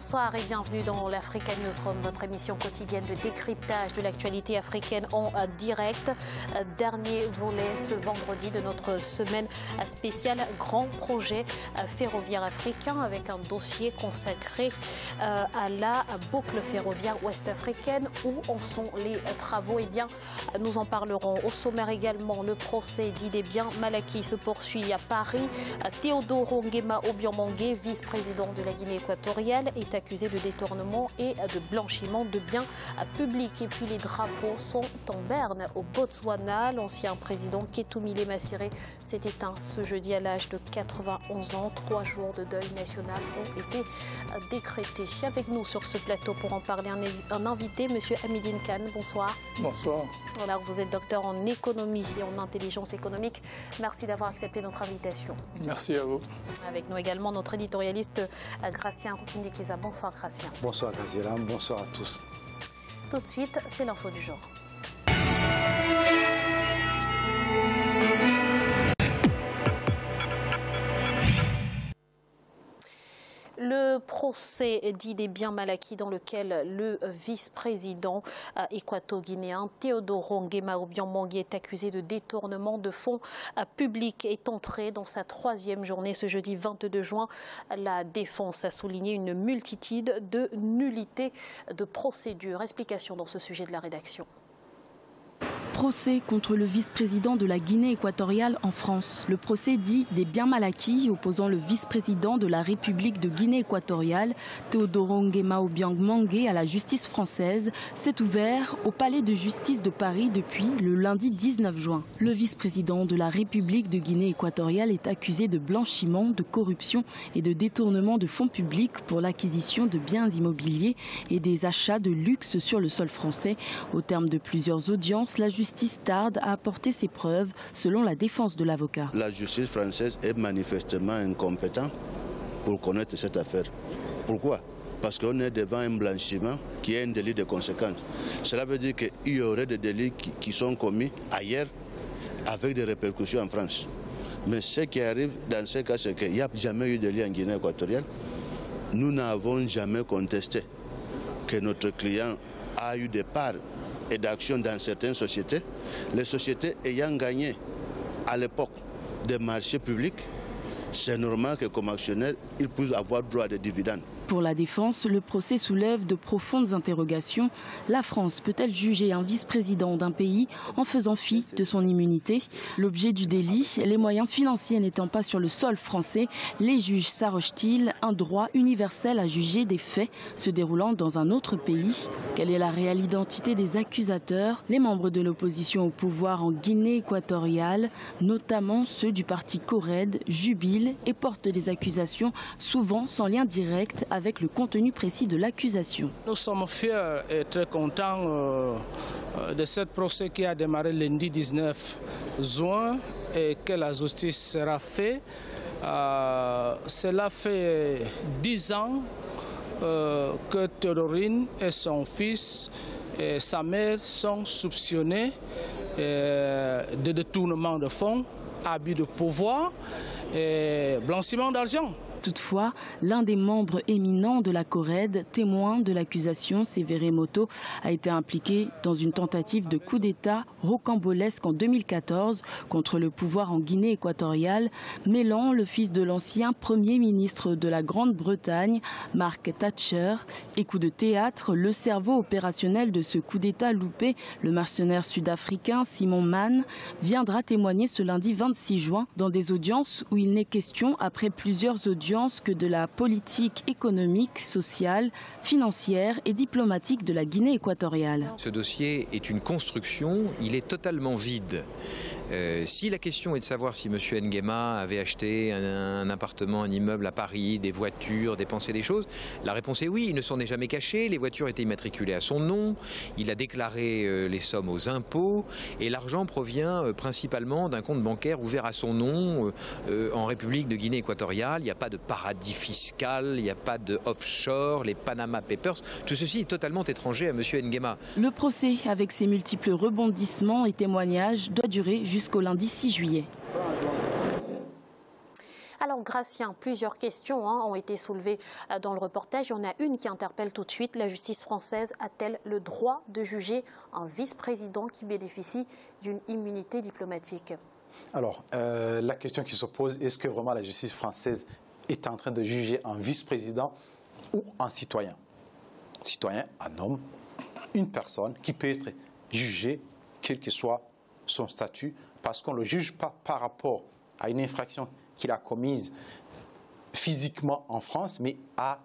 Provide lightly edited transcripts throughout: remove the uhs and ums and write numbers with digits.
Bonsoir et bienvenue dans l'Africa Newsroom, votre émission quotidienne de décryptage de l'actualité africaine en direct. Dernier volet ce vendredi de notre semaine spéciale Grand Projet ferroviaire africain avec un dossier consacré à la boucle ferroviaire ouest-africaine. Où en sont les travaux? Eh bien, nous en parlerons. Au sommaire également, le procès d'Idebien Malaki se poursuit à Paris. Théodoro Nguema Obiang-Mangué, vice-président de la Guinée équatoriale, est accusé de détournement et de blanchiment de biens publics. Et puis les drapeaux sont en berne au Botswana. L'ancien président Ketumile Masire s'est éteint ce jeudi à l'âge de 91 ans. 3 jours de deuil national ont été décrétés. Avec nous sur ce plateau pour en parler un invité, M. Hamidine Kane. Bonsoir. Bonsoir. Alors, vous êtes docteur en économie et en intelligence économique. Merci d'avoir accepté notre invitation. Merci à vous. Avec nous également notre éditorialiste Gracien Rukindekeza. Bonsoir Gracien. Bonsoir Graziella, bonsoir à tous. Tout de suite, c'est l'info du jour. Le procès d'Idebien Malaki dans lequel le vice-président équato-guinéen Théodoro Nguema Obiang-Mangué est accusé de détournement de fonds publics est entré dans sa 3e journée ce jeudi 22 juin. La défense a souligné une multitude de nullités de procédure. Explication dans ce sujet de la rédaction. Procès contre le vice-président de la Guinée équatoriale en France. Le procès dit d'Idebien Malaki, opposant le vice-président de la République de Guinée équatoriale, Théodoro Nguema Obiang-Mangué, à la justice française, s'est ouvert au palais de justice de Paris depuis le lundi 19 juin. Le vice-président de la République de Guinée équatoriale est accusé de blanchiment, de corruption et de détournement de fonds publics pour l'acquisition de biens immobiliers et des achats de luxe sur le sol français. Au terme de plusieurs audiences, la justice tarde à apporter ses preuves, selon la défense de l'avocat. La justice française est manifestement incompétente pour connaître cette affaire. Pourquoi? Parce qu'on est devant un blanchiment qui est un délit de conséquence. Cela veut dire qu'il y aurait des délits qui sont commis ailleurs avec des répercussions en France. Mais ce qui arrive dans ce cas, c'est qu'il n'y a jamais eu de délit en Guinée équatoriale. Nous n'avons jamais contesté que notre client a eu des parts et d'actions dans certaines sociétés, les sociétés ayant gagné à l'époque des marchés publics, c'est normal que comme actionnaire, ils puissent avoir droit à des dividendes. Pour la défense, le procès soulève de profondes interrogations. La France peut-elle juger un vice-président d'un pays en faisant fi de son immunité? L'objet du délit, les moyens financiers n'étant pas sur le sol français, les juges s'arrogent-ils un droit universel à juger des faits se déroulant dans un autre pays? Quelle est la réelle identité des accusateurs? Les membres de l'opposition au pouvoir en Guinée équatoriale, notamment ceux du parti CORED, jubilent et portent des accusations souvent sans lien direct avec le contenu précis de l'accusation. Nous sommes fiers et très contents de ce procès qui a démarré lundi 19 juin et que la justice sera faite. Cela fait 10 ans que Théodorine et son fils et sa mère sont soupçonnés de détournement de fonds, abus de pouvoir et blanchiment d'argent. Toutefois, l'un des membres éminents de la CORED, témoin de l'accusation, Sévéré Moto, a été impliqué dans une tentative de coup d'État rocambolesque en 2014 contre le pouvoir en Guinée équatoriale, mêlant le fils de l'ancien Premier ministre de la Grande-Bretagne, Mark Thatcher, et coup de théâtre, le cerveau opérationnel de ce coup d'État loupé, le mercenaire sud-africain Simon Mann, viendra témoigner ce lundi 26 juin dans des audiences où il n'est question, après plusieurs audiences, que de la politique économique, sociale, financière et diplomatique de la Guinée équatoriale. Ce dossier est une construction, il est totalement vide. Si la question est de savoir si M. Nguema avait acheté un appartement, un immeuble à Paris, des voitures, dépensé des choses, la réponse est oui, il ne s'en est jamais caché, les voitures étaient immatriculées à son nom, il a déclaré les sommes aux impôts et l'argent provient principalement d'un compte bancaire ouvert à son nom en République de Guinée équatoriale. Il n'y a pas de paradis fiscal, il n'y a pas de offshore, les Panama Papers, tout ceci est totalement étranger à M. Nguema. Le procès, avec ses multiples rebondissements et témoignages, doit durer jusqu'au lundi 6 juillet. Alors, Gratien, plusieurs questions ont été soulevées dans le reportage. Il y en a une qui interpelle tout de suite. La justice française a-t-elle le droit de juger un vice-président qui bénéficie d'une immunité diplomatique? Alors, la question qui se pose, est-ce que vraiment la justice française est en train de juger un vice-président ou un citoyen? Citoyen, un homme, une personne qui peut être jugée, quel que soit son statut, parce qu'on ne le juge pas par rapport à une infraction qu'il a commise physiquement en France, mais à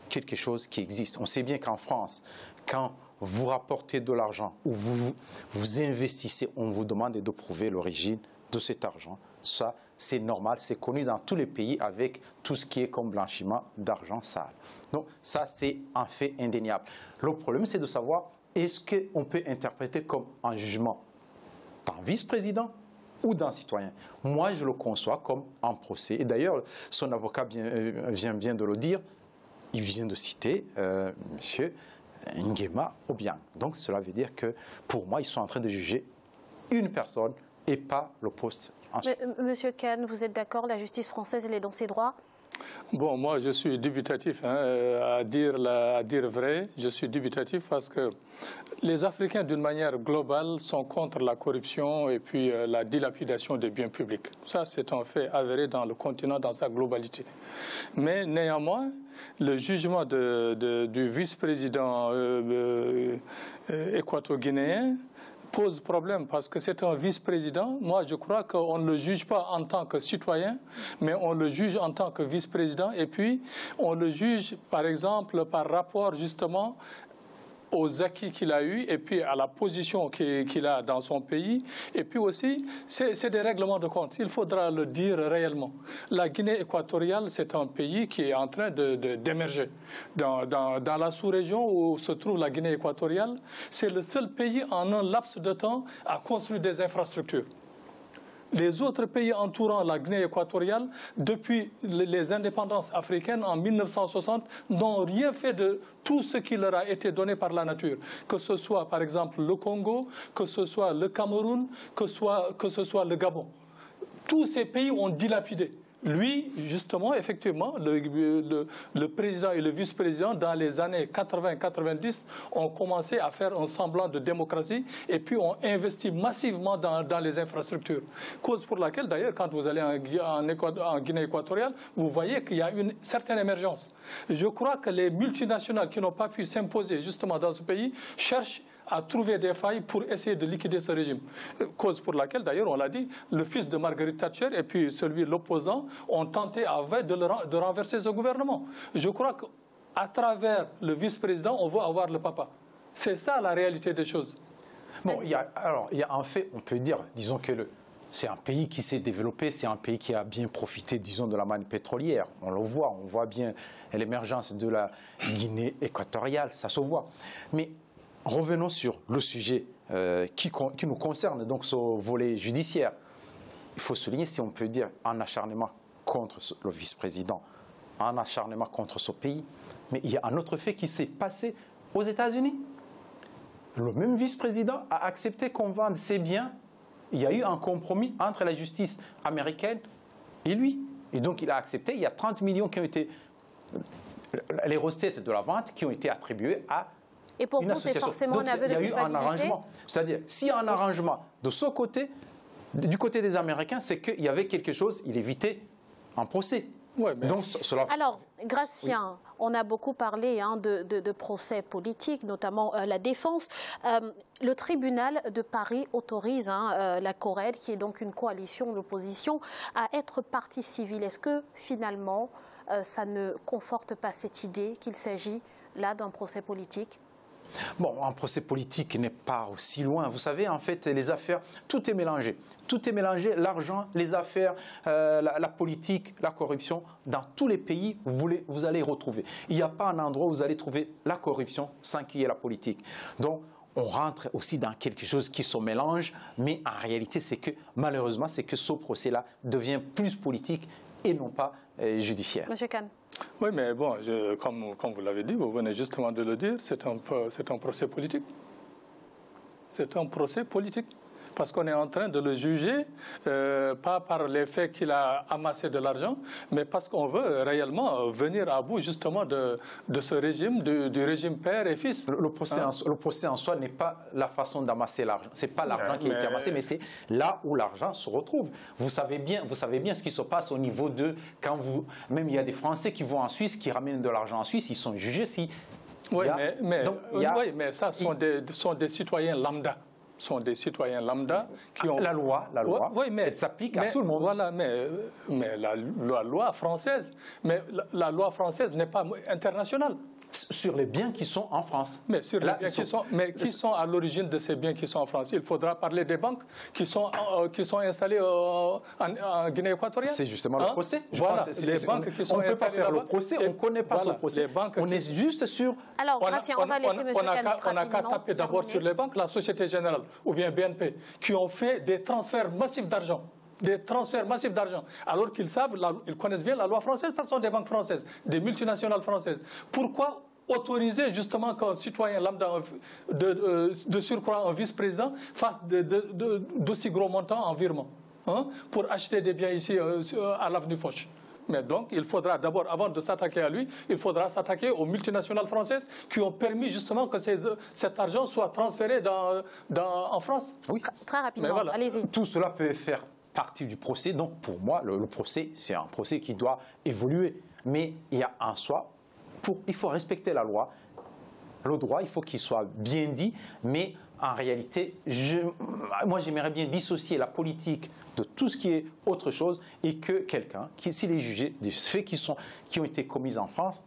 quelque chose qui existe. On sait bien qu'en France, quand vous rapportez de l'argent ou vous investissez, on vous demande de prouver l'origine de cet argent. Ça, c'est normal, c'est connu dans tous les pays avec tout ce qui est comme blanchiment d'argent sale. Donc ça, c'est un fait indéniable. Le problème, c'est de savoir, est-ce qu'on peut interpréter comme un jugement d'un vice-président ou d'un citoyen? Moi, je le conçois comme un procès. Et d'ailleurs, son avocat vient bien de le dire. Il vient de citer M. Nguema Obiang. Donc, cela veut dire que, pour moi, ils sont en train de juger une personne et pas le poste. Monsieur Kane, vous êtes d'accord, la justice française, elle est dans ses droits? Bon, moi, je suis dubitatif, à dire vrai. Je suis dubitatif parce que les Africains, d'une manière globale, sont contre la corruption et puis la dilapidation des biens publics. Ça, c'est un fait avéré dans le continent dans sa globalité. Mais néanmoins, le jugement du vice-président équato-guinéen pose problème parce que c'est un vice-président. Moi, je crois qu'on ne le juge pas en tant que citoyen, mais on le juge en tant que vice-président. Et puis, on le juge, par exemple, par rapport justement aux acquis qu'il a eus et puis à la position qu'il a dans son pays. Et puis aussi, c'est des règlements de compte. Il faudra le dire réellement. La Guinée équatoriale, c'est un pays qui est en train d'émerger. Dans la sous-région où se trouve la Guinée équatoriale, c'est le seul pays en un laps de temps à construire des infrastructures. Les autres pays entourant la Guinée équatoriale, depuis les indépendances africaines en 1960, n'ont rien fait de tout ce qui leur a été donné par la nature. Que ce soit par exemple le Congo, que ce soit le Cameroun, que ce soit le Gabon. Tous ces pays ont dilapidé. Lui, justement, effectivement, le président et le vice-président, dans les années 80-90, ont commencé à faire un semblant de démocratie et puis ont investi massivement dans les infrastructures. Cause pour laquelle, d'ailleurs, quand vous allez en Guinée équatoriale, vous voyez qu'il y a une certaine émergence. Je crois que les multinationales qui n'ont pas pu s'imposer justement dans ce pays cherchent à trouver des failles pour essayer de liquider ce régime. Cause pour laquelle, d'ailleurs, on l'a dit, le fils de Margaret Thatcher et puis l'opposant ont tenté de renverser ce gouvernement. Je crois qu'à travers le vice-président, on va avoir le papa. C'est ça la réalité des choses. Bon, il y a un fait, on peut dire, disons que c'est un pays qui s'est développé, c'est un pays qui a bien profité, disons, de la manne pétrolière. On le voit, on voit bien l'émergence de la Guinée équatoriale, ça se voit. Mais revenons sur le sujet qui nous concerne, donc ce volet judiciaire. Il faut souligner, si on peut dire, un acharnement contre le vice-président, un acharnement contre ce pays. Mais il y a un autre fait qui s'est passé aux États-Unis. Le même vice-président a accepté qu'on vende ses biens. Il y a eu un compromis entre la justice américaine et lui. Et donc il a accepté, il y a 30 millions qui ont été, les recettes de la vente qui ont été attribuées à et pour vous, c'est forcément un aveu de culpabilité. Il y a eu un arrangement. C'est-à-dire, s'il y a un arrangement de ce côté, du côté des Américains, c'est qu'il y avait quelque chose, il évitait un procès. Ouais, mais... Donc, cela... Alors, Gratien, oui. On a beaucoup parlé de procès politiques, notamment la défense. Le tribunal de Paris autorise la CORED, qui est donc une coalition d'opposition, à être partie civile. Est-ce que, finalement, ça ne conforte pas cette idée qu'il s'agit là d'un procès politique ? Bon, un procès politique n'est pas aussi loin. Vous savez, en fait, les affaires, tout est mélangé. Tout est mélangé, l'argent, les affaires, la politique, la corruption. Dans tous les pays, vous allez retrouver. Il n'y a pas un endroit où vous allez trouver la corruption sans qu'il y ait la politique. Donc, on rentre aussi dans quelque chose qui se mélange, mais en réalité, c'est que, malheureusement, c'est que ce procès-là devient plus politique et non pas judiciaire. Monsieur Kane. Oui, mais bon, comme vous l'avez dit, vous venez justement de le dire, c'est un procès politique. C'est un procès politique. parce qu'on est en train de le juger, pas par les faits qu'il a amassé de l'argent, mais parce qu'on veut réellement venir à bout justement de ce régime, du régime père et fils. Le procès en soi n'est pas la façon d'amasser l'argent. Ce n'est pas l'argent qui a été amassé, mais c'est là où l'argent se retrouve. Vous savez bien ce qui se passe au niveau de... Même il y a des Français qui vont en Suisse, qui ramènent de l'argent en Suisse, ils sont jugés si... Oui, mais ça sont des citoyens lambda. Sont des citoyens lambda qui ont... La loi elle s'applique à tout le monde. Voilà, mais la loi française, la loi française n'est pas internationale. Sur les biens qui sont en France. Mais sur les biens qui sont à l'origine de ces biens qui sont en France. Il faudra parler des banques qui sont installées en Guinée équatoriale. C'est justement le procès. Voilà, les banques qui sont on ne peut pas faire le là-bas. procès, on ne connaît pas ce procès. On est juste sur... Alors, Gracien, on va laisser M. Khalid on n'a qu'à taper d'abord sur les banques, la Société Générale ou bien BNP, qui ont fait des transferts massifs d'argent. Alors qu'ils savent, ils connaissent bien la loi française parce que ce sont des banques françaises, des multinationales françaises. Pourquoi autoriser justement qu'un citoyen lambda de surcroît un vice-président fasse d'aussi gros montants en virement pour acheter des biens ici à l'avenue Foch? Mais donc, il faudra d'abord, avant de s'attaquer à lui, il faudra s'attaquer aux multinationales françaises qui ont permis justement que cet argent soit transféré en France. Oui. Très rapidement, voilà. Allez-y. Tout cela peut faire partie du procès. Donc, pour moi, le procès, c'est un procès qui doit évoluer. Mais il y a en soi, il faut respecter la loi. Le droit, il faut qu'il soit bien dit, mais en réalité, moi j'aimerais bien dissocier la politique de tout ce qui est autre chose et que quelqu'un, s'il est jugé des faits qui ont été commis en France,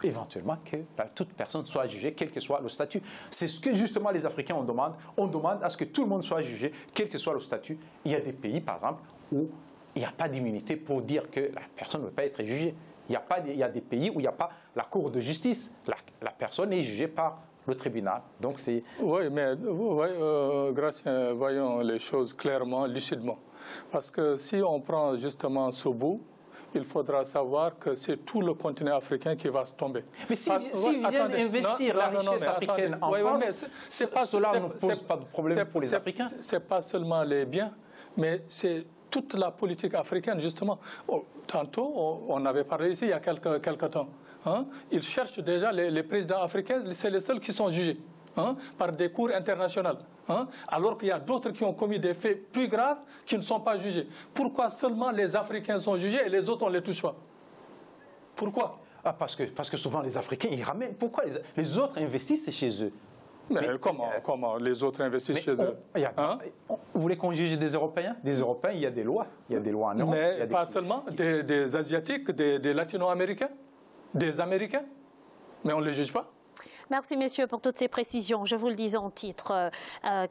éventuellement que toute personne soit jugée, quel que soit le statut. C'est ce que justement les Africains on demande. On demande à ce que tout le monde soit jugé, quel que soit le statut. Il y a des pays, par exemple, où il n'y a pas d'immunité pour dire que la personne ne peut pas être jugée. Il y a des pays où il n'y a pas la Cour de justice. La personne est jugée par le tribunal. Donc c'est... Oui, mais Gracien, voyons les choses clairement, lucidement. Parce que si on prend justement ce bout, il faudra savoir que c'est tout le continent africain qui va se tomber. Mais s'ils viennent investir la richesse africaine en France, cela ne pose pas de problème pour les Africains. Ce n'est pas seulement les biens, mais c'est toute la politique africaine, justement. Tantôt, on avait parlé ici il y a quelques temps. Ils cherchent déjà, les présidents africains, c'est les seuls qui sont jugés par des cours internationales. Alors qu'il y a d'autres qui ont commis des faits plus graves qui ne sont pas jugés. Pourquoi seulement les Africains sont jugés et les autres, on ne les touche pas? Pourquoi? Parce que souvent les Africains, ils ramènent. Pourquoi les autres investissent chez eux? Mais comment les autres investissent chez eux? Vous voulez qu'on juge des Européens? Des Européens, il y a des lois. Il y a des lois en Europe. Mais pas seulement des Asiatiques, des Latino-Américains, des Américains. Mais on ne les juge pas. Merci, messieurs, pour toutes ces précisions. Je vous le disais en titre,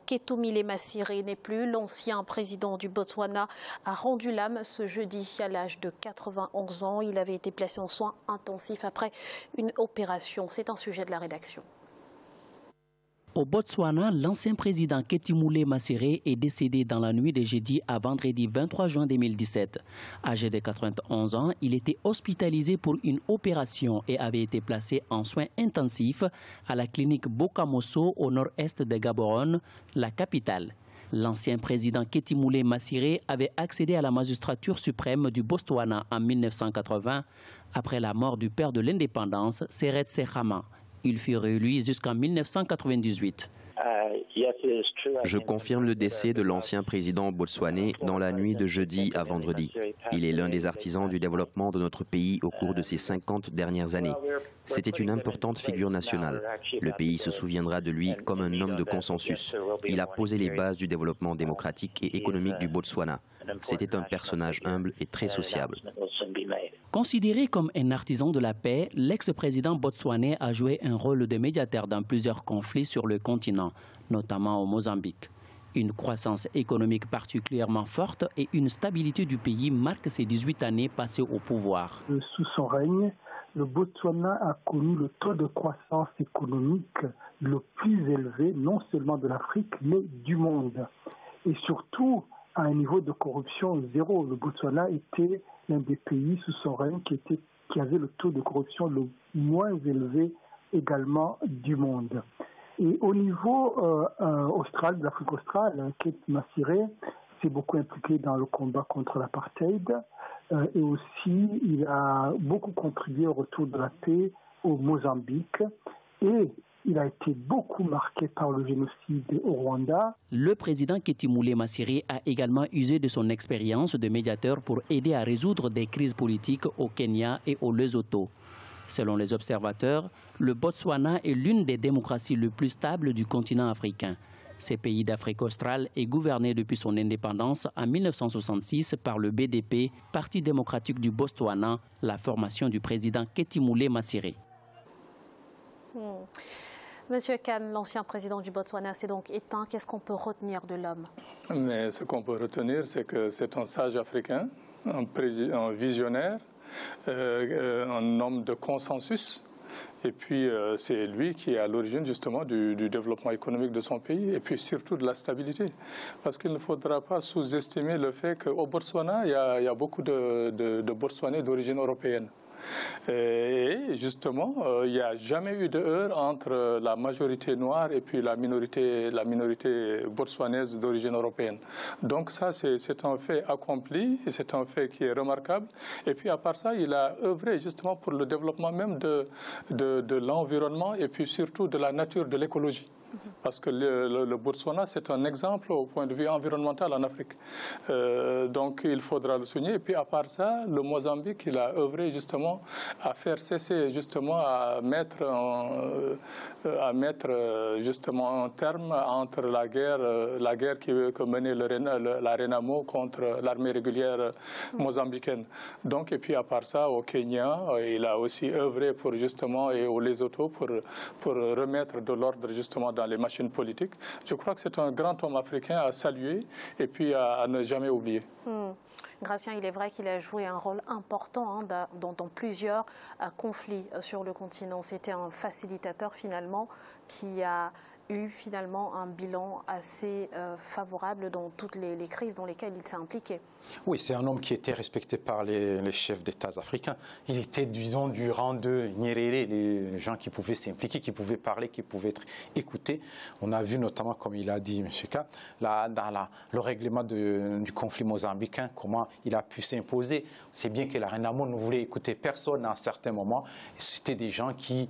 Ketumile Masire n'est plus. L'ancien président du Botswana a rendu l'âme ce jeudi à l'âge de 91 ans. Il avait été placé en soins intensifs après une opération. C'est un sujet de la rédaction. Au Botswana, l'ancien président Ketumile Masire est décédé dans la nuit de jeudi à vendredi 23 juin 2017. Âgé de 91 ans, il était hospitalisé pour une opération et avait été placé en soins intensifs à la clinique Bokamoso au nord-est de Gaborone, la capitale. L'ancien président Ketumile Masire avait accédé à la magistrature suprême du Botswana en 1980 après la mort du père de l'indépendance, Seret Sechama. Il fut réélu jusqu'en 1998. Je confirme le décès de l'ancien président botswanais dans la nuit de jeudi à vendredi. Il est l'un des artisans du développement de notre pays au cours de ces 50 dernières années. C'était une importante figure nationale. Le pays se souviendra de lui comme un homme de consensus. Il a posé les bases du développement démocratique et économique du Botswana. C'était un personnage humble et très sociable. Considéré comme un artisan de la paix, l'ex-président botswanais a joué un rôle de médiateur dans plusieurs conflits sur le continent, notamment au Mozambique. Une croissance économique particulièrement forte et une stabilité du pays marquent ces 18 années passées au pouvoir. Sous son règne, le Botswana a connu le taux de croissance économique le plus élevé, non seulement de l'Afrique, mais du monde. Et surtout, à un niveau de corruption zéro. Le Botswana était l'un des pays sous son règne qui avait le taux de corruption le moins élevé également du monde. Et au niveau austral, de l'Afrique australe, Kate Massiré s'est beaucoup impliqué dans le combat contre l'apartheid et aussi il a beaucoup contribué au retour de la paix au Mozambique et il a été beaucoup marqué par le génocide au Rwanda. Le président Ketimule Massiré a également usé de son expérience de médiateur pour aider à résoudre des crises politiques au Kenya et au Lesotho. Selon les observateurs, le Botswana est l'une des démocraties les plus stables du continent africain. Ce pays d'Afrique australe est gouverné depuis son indépendance en 1966 par le BDP, Parti démocratique du Botswana, la formation du président Ketimule Massiré. Monsieur Kane, l'ancien président du Botswana s'est donc éteint. Qu'est-ce qu'on peut retenir de l'homme? Mais ce qu'on peut retenir, c'est que c'est un sage africain, un visionnaire, un homme de consensus. Et puis, c'est lui qui est à l'origine justement du développement économique de son pays et puis surtout de la stabilité. Parce qu'il ne faudra pas sous-estimer le fait qu'au Botswana, il y a beaucoup de Botswanais d'origine européenne. Et justement, il n'y a jamais eu de heurt entre la majorité noire et puis la minorité botswanaise d'origine européenne. Donc ça, c'est un fait accompli, c'est un fait qui est remarquable. Et puis à part ça, il a œuvré justement pour le développement même de l'environnement et puis surtout de la nature, de l'écologie. Parce que le Botswana, c'est un exemple au point de vue environnemental en Afrique. Donc, il faudra le souligner. Et puis, à part ça, le Mozambique, il a œuvré justement à faire cesser, justement, à mettre justement un terme entre la guerre que menait la Renamo contre l'armée régulière mozambicaine. Donc, et puis, à part ça, au Kenya, il a aussi œuvré pour justement, et au Lesotho, pour remettre de l'ordre justement dans les machines politiques. Je crois que c'est un grand homme africain à saluer et puis à ne jamais oublier. Gratien, il est vrai qu'il a joué un rôle important dans plusieurs conflits sur le continent. C'était un facilitateur finalement qui a eu finalement un bilan assez favorable dans toutes les crises dans lesquelles il s'est impliqué. Oui, c'est un homme qui était respecté par les chefs d'État africains. Il était, disons, du rang de Nyerere, les gens qui pouvaient s'impliquer, qui pouvaient parler, qui pouvaient être écoutés. On a vu notamment, comme il a dit M. K, dans le règlement du conflit mozambicain, comment il a pu s'imposer. C'est bien que la Renamo ne voulait écouter personne à un certain moment. C'était des gens qui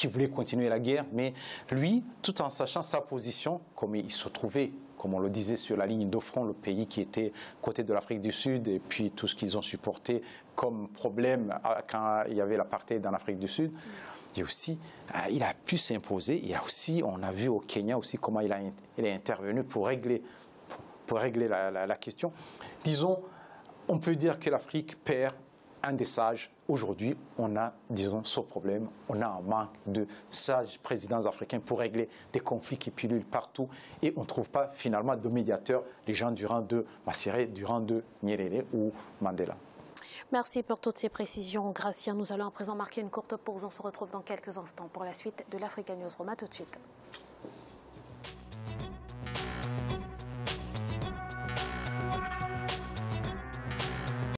voulait continuer la guerre, mais lui, tout en sachant sa position, comme il se trouvait, comme on le disait, sur la ligne de front, le pays qui était côté de l'Afrique du Sud, et puis tout ce qu'ils ont supporté comme problème quand il y avait l'apartheid dans l'Afrique du Sud, et aussi, il a pu s'imposer. Il y a aussi, on a vu au Kenya aussi comment il est intervenu pour régler la question. Disons, on peut dire que l'Afrique perd un des sages. Aujourd'hui, on a, disons, ce problème. On a un manque de sages présidents africains pour régler des conflits qui pullulent partout. Et on ne trouve pas finalement de médiateurs, les gens du rang de Massiré, du rang de Nyerere ou Mandela. Merci pour toutes ces précisions, Gratien. Nous allons à présent marquer une courte pause. On se retrouve dans quelques instants pour la suite de l'Africa News Roma. Tout de suite.